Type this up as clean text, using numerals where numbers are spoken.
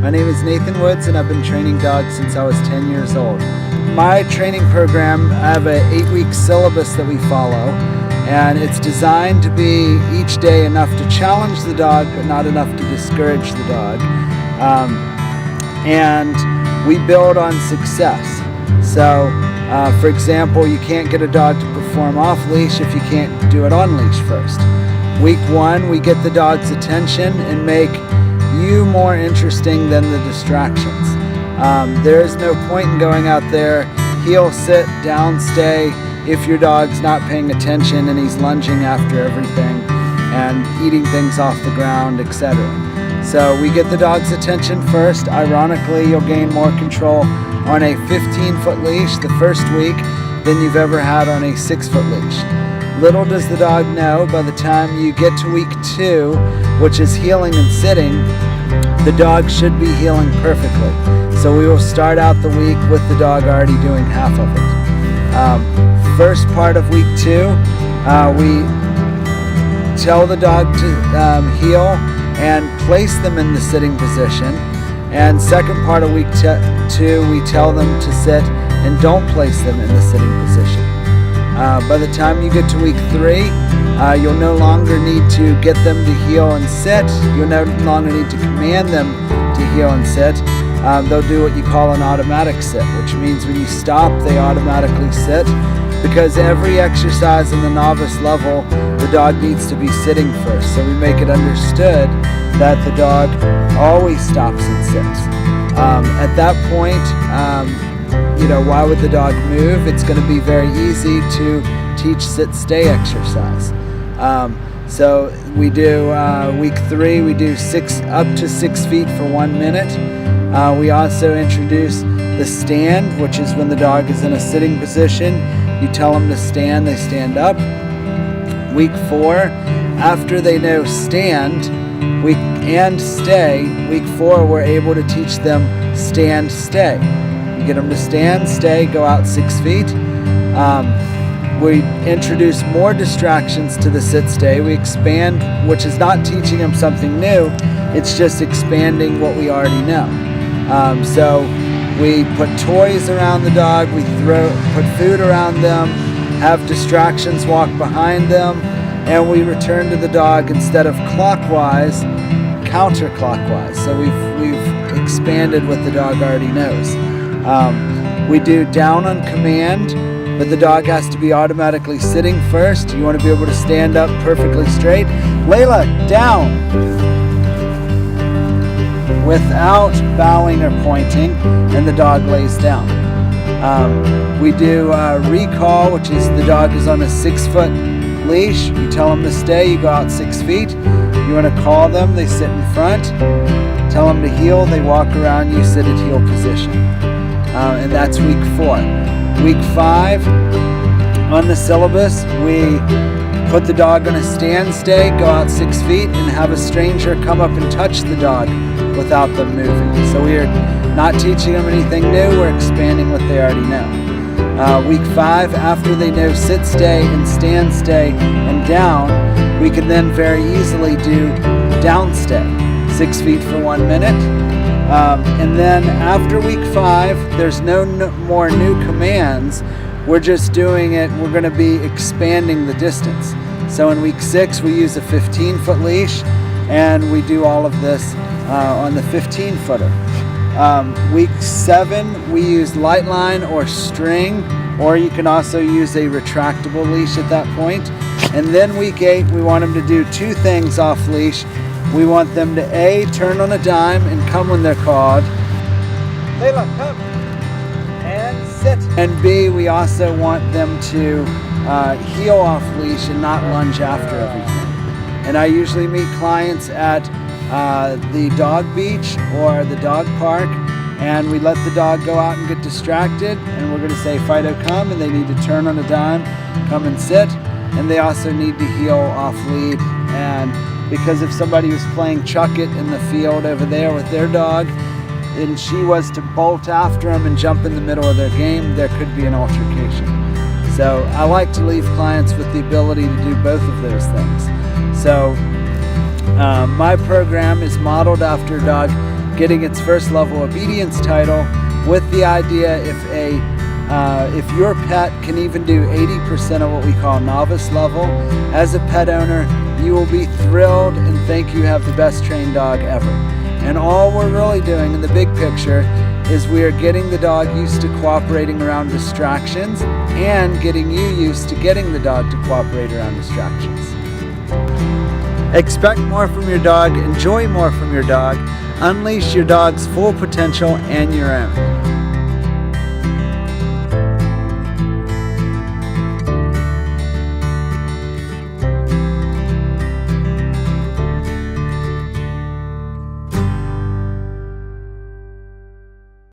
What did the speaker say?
My name is Nathan Woods, and I've been training dogs since I was 10 years old. My training program, I have an 8-week syllabus that we follow, and it's designed to be each day enough to challenge the dog, but not enough to discourage the dog. And we build on success. So, for example, you can't get a dog to perform off leash if you can't do it on leash first. Week 1, we get the dog's attention and make you more interesting than the distractions. There is no point in going out there, heel, sit, down, stay, if your dog's not paying attention and he's lunging after everything and eating things off the ground, etc. So we get the dog's attention first. Ironically, you'll gain more control on a 15-foot leash the first week than you've ever had on a 6-foot leash. Little does the dog know, by the time you get to week 2, which is heeling and sitting, the dog should be heeling perfectly. So we will start out the week with the dog already doing half of it. First part of week 2, we tell the dog to heel and place them in the sitting position. And second part of week 2, we tell them to sit and don't place them in the sitting position. By the time you get to week 3, you'll no longer need to get them to heel and sit. You'll no longer need to command them to heel and sit. They'll do what you call an automatic sit, which means when you stop, they automatically sit. Because every exercise in the novice level, the dog needs to be sitting first. So we make it understood that the dog always stops and sits. At that point, why would the dog move? It's going to be very easy to teach sit-stay exercise. So we do week 3, we do up to 6 feet for 1 minute. We also introduce the stand, which is when the dog is in a sitting position. You tell them to stand, they stand up. Week 4, after they know stand and stay, week 4 we're able to teach them stand, stay. You get them to stand, stay, go out 6 feet. We introduce more distractions to the sit-stay. We expand, which is not teaching them something new, it's just expanding what we already know. So we put toys around the dog, we put food around them, have distractions walk behind them, and we return to the dog instead of clockwise, counterclockwise. So we've expanded what the dog already knows. We do down on command, but the dog has to be automatically sitting first. You want to be able to stand up perfectly straight. Layla, down! Without bowing or pointing, and the dog lays down. We do recall, which is the dog is on a 6-foot leash. You tell them to stay, you go out 6 feet. You want to call them, they sit in front. Tell them to heel, they walk around, you sit at heel position. And that's week 4. Week 5, on the syllabus, we put the dog on a stand stay, go out 6 feet, and have a stranger come up and touch the dog without them moving. So we are not teaching them anything new, we're expanding what they already know. Week 5, after they know sit stay and stand stay and down, we can then very easily do down stay, 6 feet for 1 minute. And then after week 5, there's no more new commands. We're just doing it, we're going to be expanding the distance. So in week 6, we use a 15-foot leash, and we do all of this on the 15-footer. Week 7, we use light line or string, or you can also use a retractable leash at that point. And then week 8, we want them to do 2 things off leash. We want them to A, turn on a dime and come when they're called. Layla, come. And sit. And B, we also want them to heel off leash and not lunge after everything. And I usually meet clients at the dog beach or the dog park, and we let the dog go out and get distracted, and we're going to say, Fido, come, and they need to turn on a dime, come and sit, and they also need to heel off lead. And because if somebody was playing chuck it in the field over there with their dog, and she was to bolt after them and jump in the middle of their game, there could be an altercation. So I like to leave clients with the ability to do both of those things. So my program is modeled after a dog getting its first level obedience title, with the idea if your pet can even do 80% of what we call novice level, as a pet owner, you will be thrilled and think you have the best trained dog ever. And all we're really doing in the big picture is we are getting the dog used to cooperating around distractions and getting you used to getting the dog to cooperate around distractions. Expect more from your dog, enjoy more from your dog, unleash your dog's full potential and your own.